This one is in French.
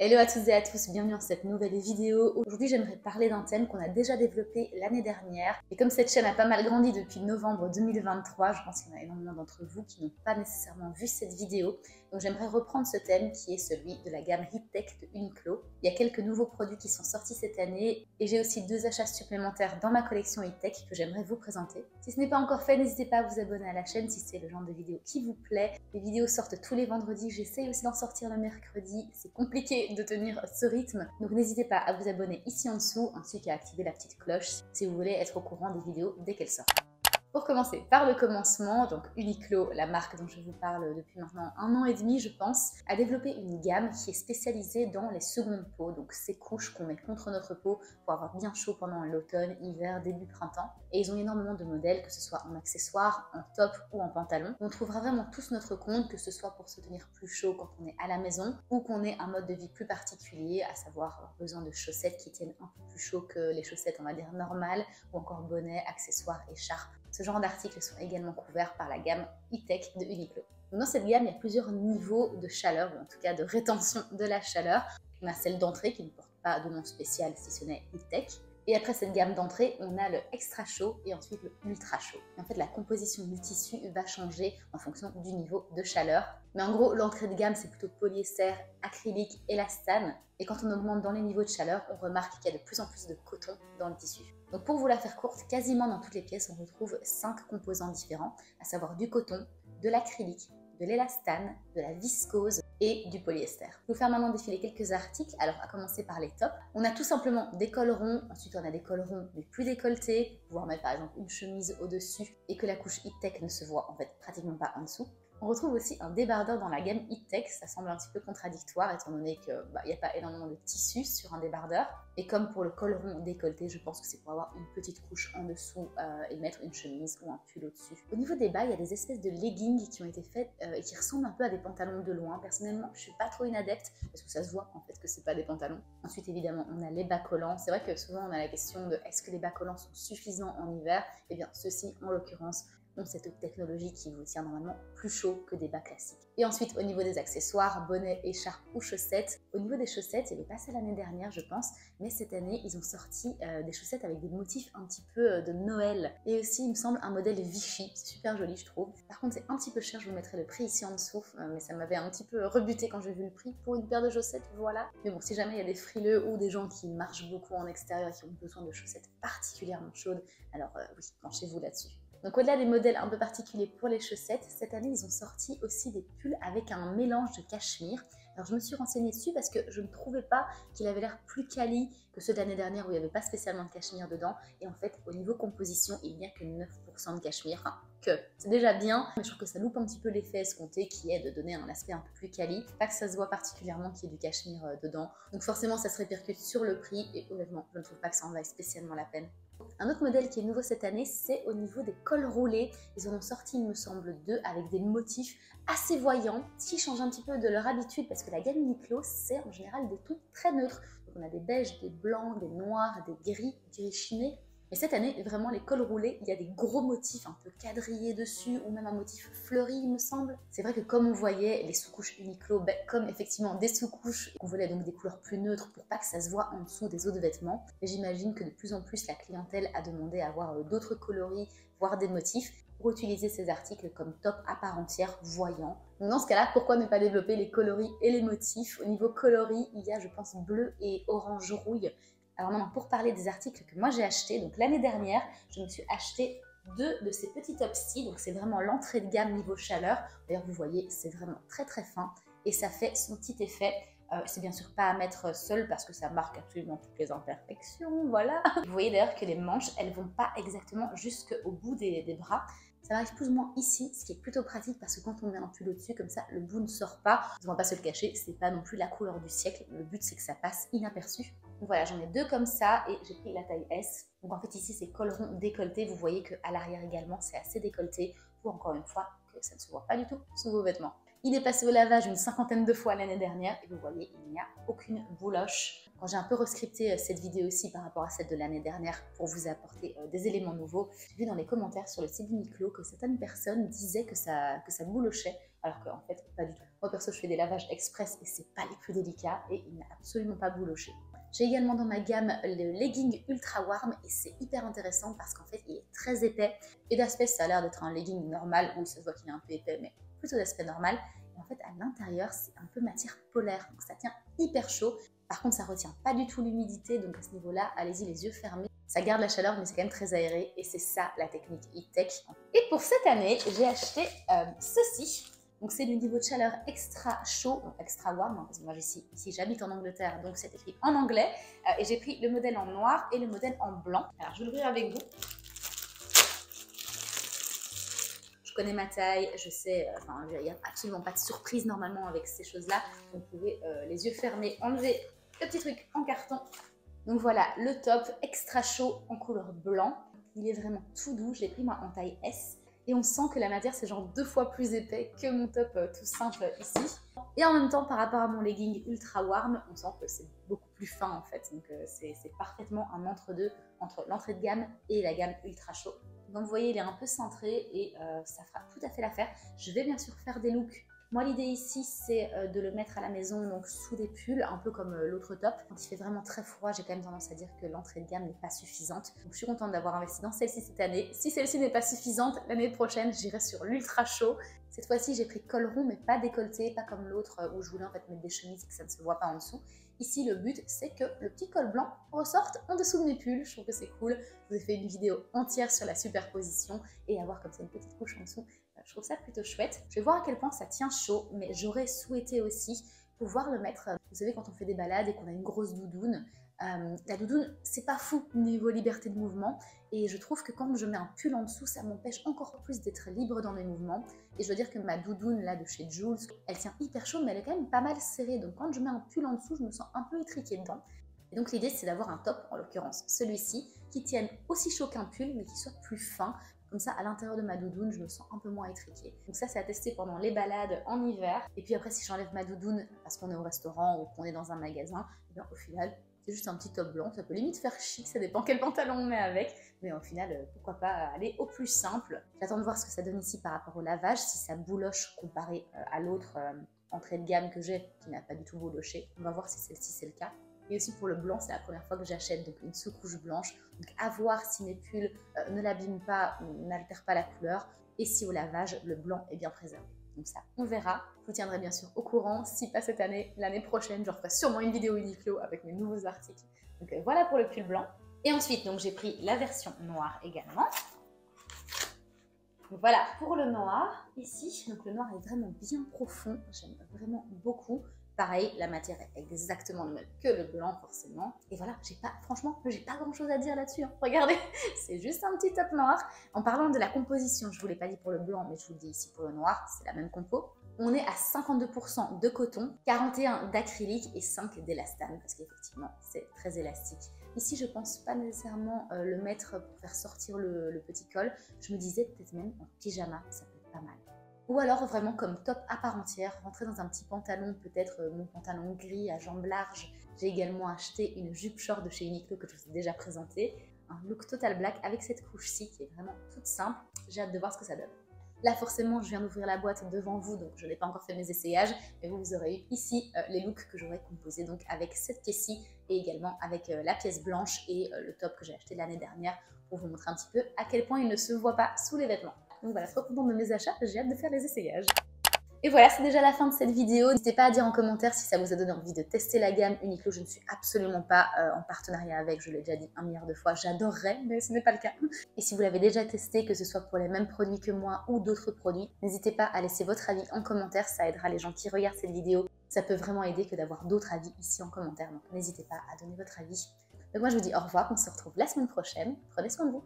Hello à toutes et à tous, bienvenue dans cette nouvelle vidéo. Aujourd'hui j'aimerais parler d'un thème qu'on a déjà développé l'année dernière. Et comme cette chaîne a pas mal grandi depuis novembre 2023, je pense qu'il y en a énormément d'entre vous qui n'ont pas nécessairement vu cette vidéo. Donc j'aimerais reprendre ce thème qui est celui de la gamme Heattech de Uniqlo. Il y a quelques nouveaux produits qui sont sortis cette année et j'ai aussi 2 achats supplémentaires dans ma collection Heattech que j'aimerais vous présenter. Si ce n'est pas encore fait, n'hésitez pas à vous abonner à la chaîne si c'est le genre de vidéo qui vous plaît. Les vidéos sortent tous les vendredis, j'essaye aussi d'en sortir le mercredi. C'est compliqué de tenir ce rythme, donc n'hésitez pas à vous abonner ici en dessous ainsi qu'à activer la petite cloche si vous voulez être au courant des vidéos dès qu'elles sortent. Pour commencer par le commencement, donc Uniqlo, la marque dont je vous parle depuis maintenant 1 an et demi je pense, a développé une gamme qui est spécialisée dans les secondes peaux, donc ces couches qu'on met contre notre peau pour avoir bien chaud pendant l'automne, hiver, début printemps. Et ils ont énormément de modèles, que ce soit en accessoires, en top ou en pantalon. On trouvera vraiment tous notre compte, que ce soit pour se tenir plus chaud quand on est à la maison ou qu'on ait un mode de vie plus particulier, à savoir avoir besoin de chaussettes qui tiennent un peu plus chaud que les chaussettes on va dire normales, ou encore bonnets, accessoires, écharpes. Ce genre d'articles sont également couverts par la gamme Heattech de Uniqlo. Donc dans cette gamme, il y a plusieurs niveaux de chaleur, ou en tout cas de rétention de la chaleur. On a celle d'entrée qui ne porte pas de nom spécial si ce n'est Heattech. Et après cette gamme d'entrée, on a le extra chaud et ensuite le ultra chaud. Et en fait, la composition du tissu va changer en fonction du niveau de chaleur. Mais en gros, l'entrée de gamme, c'est plutôt polyester, acrylique, élastane. Et quand on augmente dans les niveaux de chaleur, on remarque qu'il y a de plus en plus de coton dans le tissu. Donc pour vous la faire courte, quasiment dans toutes les pièces, on retrouve 5 composants différents, à savoir du coton, de l'acrylique, de l'élastane, de la viscose et du polyester. Je vais vous faire maintenant défiler quelques articles, alors à commencer par les tops. On a tout simplement des cols ronds, ensuite on a des cols ronds mais plus décolletés, pouvoir mettre par exemple une chemise au-dessus et que la couche Heattech ne se voit en fait pratiquement pas en dessous. On retrouve aussi un débardeur dans la gamme Heattech, ça semble un petit peu contradictoire étant donné qu'il n'y a pas énormément de tissu sur un débardeur. Et comme pour le col rond décolleté, je pense que c'est pour avoir une petite couche en dessous et mettre une chemise ou un pull au-dessus. Au niveau des bas, il y a des espèces de leggings qui ont été faits et qui ressemblent un peu à des pantalons de loin. Personnellement, je suis pas trop une adepte parce que ça se voit en fait que c'est pas des pantalons. Ensuite, évidemment, on a les bas collants. C'est vrai que souvent on a la question de est-ce que les bas collants sont suffisants en hiver? Eh bien, ceux-ci, en l'occurrence, ont cette technologie qui vous tient normalement plus chaud que des bas classiques. Et ensuite, au niveau des accessoires, bonnets, écharpes ou chaussettes, au niveau des chaussettes, il est passé l'année dernière, je pense, mais cette année, ils ont sorti des chaussettes avec des motifs un petit peu de Noël. Et aussi, il me semble, un modèle Vichy, c'est super joli, je trouve. Par contre, c'est un petit peu cher, je vous mettrai le prix ici en dessous, mais ça m'avait un petit peu rebuté quand j'ai vu le prix pour une paire de chaussettes, voilà. Mais bon, si jamais il y a des frileux ou des gens qui marchent beaucoup en extérieur et qui ont besoin de chaussettes particulièrement chaudes, alors oui, penchez-vous là-dessus. Donc au-delà des modèles un peu particuliers pour les chaussettes, cette année ils ont sorti aussi des pulls avec un mélange de cachemire. Alors je me suis renseignée dessus parce que je ne trouvais pas qu'il avait l'air plus quali que ceux de l'année dernière où il n'y avait pas spécialement de cachemire dedans. Et en fait au niveau composition il n'y a que 9% de cachemire, enfin que c'est déjà bien, mais je trouve que ça loupe un petit peu l'effet escompté qui est de donner un aspect un peu plus quali. Pas que ça se voit particulièrement qu'il y ait du cachemire dedans. Donc forcément ça se répercute sur le prix et honnêtement je ne trouve pas que ça en vaille spécialement la peine. Un autre modèle qui est nouveau cette année, c'est au niveau des cols roulés. Ils en ont sorti, il me semble, 2 avec des motifs assez voyants, qui changent un petit peu de leur habitude parce que la gamme Uniqlo, c'est en général des tons très neutres. Donc on a des beiges, des blancs, des noirs, des gris chinés. Mais cette année, vraiment, les cols roulés, il y a des gros motifs un peu quadrillés dessus, ou même un motif fleuri, il me semble. C'est vrai que comme on voyait les sous-couches Uniqlo, comme effectivement des sous-couches, on voulait donc des couleurs plus neutres pour pas que ça se voit en dessous des autres vêtements. Et j'imagine que de plus en plus, la clientèle a demandé à avoir d'autres coloris, voire des motifs, pour utiliser ces articles comme top à part entière, voyants. Donc dans ce cas-là, pourquoi ne pas développer les coloris et les motifs? Au niveau coloris, il y a, je pense, bleu et orange rouille. Alors maintenant, pour parler des articles que moi j'ai achetés, donc l'année dernière, je me suis acheté 2 de ces petits tops-ci, donc c'est vraiment l'entrée de gamme niveau chaleur. D'ailleurs, vous voyez, c'est vraiment très très fin et ça fait son petit effet. C'est bien sûr pas à mettre seul parce que ça marque absolument toutes les imperfections, voilà. Vous voyez d'ailleurs que les manches, elles vont pas exactement jusqu'au bout des bras. Ça arrive plus ou moins ici, ce qui est plutôt pratique parce que quand on met un pull au-dessus, comme ça, le bout ne sort pas. On va pas se le cacher, c'est pas non plus la couleur du siècle. Le but, c'est que ça passe inaperçu. Donc voilà, j'en ai 2 comme ça et j'ai pris la taille S. Donc en fait, ici, c'est col rond décolleté. Vous voyez qu'à l'arrière également, c'est assez décolleté pour encore une fois que ça ne se voit pas du tout sous vos vêtements. Il est passé au lavage une 50aine de fois l'année dernière et vous voyez, il n'y a aucune bouloche. Quand j'ai un peu rescripté cette vidéo aussi par rapport à celle de l'année dernière pour vous apporter des éléments nouveaux, j'ai vu dans les commentaires sur le site d'Uniqlo que certaines personnes disaient que ça boulochait, alors qu'en fait, pas du tout. Moi perso, je fais des lavages express et c'est pas les plus délicats et il n'a absolument pas bouloché. J'ai également dans ma gamme le legging ultra warm et c'est hyper intéressant parce qu'en fait, il est très épais et d'aspect, ça a l'air d'être un legging normal où il se voit qu'il est un peu épais, mais plutôt d'aspect normal. Et en fait, à l'intérieur, c'est un peu matière polaire, donc ça tient hyper chaud. Par contre, ça retient pas du tout l'humidité, donc à ce niveau-là, allez-y les yeux fermés. Ça garde la chaleur, mais c'est quand même très aéré, et c'est ça la technique e-tech. Et pour cette année, j'ai acheté ceci. Donc c'est du niveau de chaleur extra chaud, donc extra warm, hein, parce que moi ici j'habite en Angleterre, donc c'est écrit en anglais. Et j'ai pris le modèle en noir et le modèle en blanc. Alors je vais l'ouvrir avec vous. Je connais ma taille, je sais, il n'y a absolument pas de surprise normalement avec ces choses-là. Vous pouvez les yeux fermés enlever le petit truc en carton. Donc voilà, le top extra chaud en couleur blanc. Il est vraiment tout doux, je l'ai pris moi en taille S. Et on sent que la matière c'est genre 2 fois plus épais que mon top tout simple ici. Et en même temps par rapport à mon legging ultra warm, on sent que c'est beaucoup plus fin en fait. Donc c'est parfaitement un entre-deux entre l'entrée de gamme et la gamme ultra chaud. Donc vous voyez, il est un peu cintré et ça fera tout à fait l'affaire. Je vais bien sûr faire des looks. Moi, l'idée ici, c'est de le mettre à la maison, donc sous des pulls, un peu comme l'autre top. Quand il fait vraiment très froid, j'ai quand même tendance à dire que l'entrée de gamme n'est pas suffisante. Donc je suis contente d'avoir investi dans celle-ci cette année. Si celle-ci n'est pas suffisante, l'année prochaine, j'irai sur l'ultra chaud. Cette fois-ci, j'ai pris col rond, mais pas décolleté, pas comme l'autre où je voulais en fait mettre des chemises et que ça ne se voit pas en dessous. Ici, le but, c'est que le petit col blanc ressorte en dessous de mes pulls. Je trouve que c'est cool. Je vous ai fait une vidéo entière sur la superposition et avoir comme ça une petite couche en dessous. Je trouve ça plutôt chouette. Je vais voir à quel point ça tient chaud, mais j'aurais souhaité aussi pouvoir le mettre, vous savez, quand on fait des balades et qu'on a une grosse doudoune. La doudoune, c'est pas fou niveau liberté de mouvement et je trouve que quand je mets un pull en dessous, ça m'empêche encore plus d'être libre dans mes mouvements. Et je veux dire que ma doudoune là de chez Jules, elle tient hyper chaud, mais elle est quand même pas mal serrée. Donc quand je mets un pull en dessous, je me sens un peu étriquée dedans. Et donc l'idée, c'est d'avoir un top, en l'occurrence celui-ci, qui tienne aussi chaud qu'un pull, mais qui soit plus fin. Comme ça, à l'intérieur de ma doudoune, je me sens un peu moins étriquée. Donc ça, c'est à tester pendant les balades en hiver. Et puis après, si j'enlève ma doudoune parce qu'on est au restaurant ou qu'on est dans un magasin, eh bien, au final, c'est juste un petit top blanc. Ça peut limite faire chic, ça dépend quel pantalon on met avec. Mais au final, pourquoi pas aller au plus simple. J'attends de voir ce que ça donne ici par rapport au lavage, si ça bouloche comparé à l'autre entrée de gamme que j'ai, qui n'a pas du tout bouloché. On va voir si celle-ci, c'est le cas. Et aussi pour le blanc, c'est la première fois que j'achète donc une sous-couche blanche. Donc à voir si mes pulls ne l'abîment pas ou n'altèrent pas la couleur. Et si au lavage, le blanc est bien préservé. Donc ça, on verra. Je vous tiendrai bien sûr au courant. Si pas cette année, l'année prochaine, je referai sûrement une vidéo Uniqlo avec mes nouveaux articles. Donc voilà pour le pull blanc. Et ensuite, donc j'ai pris la version noire également. Donc voilà pour le noir. Ici, donc le noir est vraiment bien profond. J'aime vraiment beaucoup. Pareil, la matière est exactement le même que le blanc forcément. Et voilà, franchement, j'ai pas grand chose à dire là-dessus. Hein. Regardez, c'est juste un petit top noir. En parlant de la composition, je vous l'ai pas dit pour le blanc, mais je vous le dis ici pour le noir, c'est la même compo. On est à 52% de coton, 41% d'acrylique et 5% d'élastane, parce qu'effectivement, c'est très élastique. Ici, je pense pas nécessairement le mettre pour faire sortir le petit col. Je me disais peut-être même en pyjama, ça peut être pas mal. Ou alors vraiment comme top à part entière, rentrer dans un petit pantalon, peut-être mon pantalon gris à jambes larges. J'ai également acheté une jupe short de chez Uniqlo que je vous ai déjà présentée. Un look total black avec cette couche-ci qui est vraiment toute simple. J'ai hâte de voir ce que ça donne. Là forcément je viens d'ouvrir la boîte devant vous, donc je n'ai pas encore fait mes essayages, mais vous aurez eu ici les looks que j'aurais composés donc avec cette pièce-ci et également avec la pièce blanche et le top que j'ai acheté l'année dernière pour vous montrer un petit peu à quel point il ne se voit pas sous les vêtements. Donc voilà, trop contente de mes achats, j'ai hâte de faire les essayages. Et voilà, c'est déjà la fin de cette vidéo. N'hésitez pas à dire en commentaire si ça vous a donné envie de tester la gamme Uniqlo. Je ne suis absolument pas en partenariat avec, je l'ai déjà dit 1 milliard de fois. J'adorerais, mais ce n'est pas le cas. Et si vous l'avez déjà testé, que ce soit pour les mêmes produits que moi ou d'autres produits, n'hésitez pas à laisser votre avis en commentaire. Ça aidera les gens qui regardent cette vidéo. Ça peut vraiment aider que d'avoir d'autres avis ici en commentaire. Donc n'hésitez pas à donner votre avis. Donc moi je vous dis au revoir, on se retrouve la semaine prochaine. Prenez soin de vous.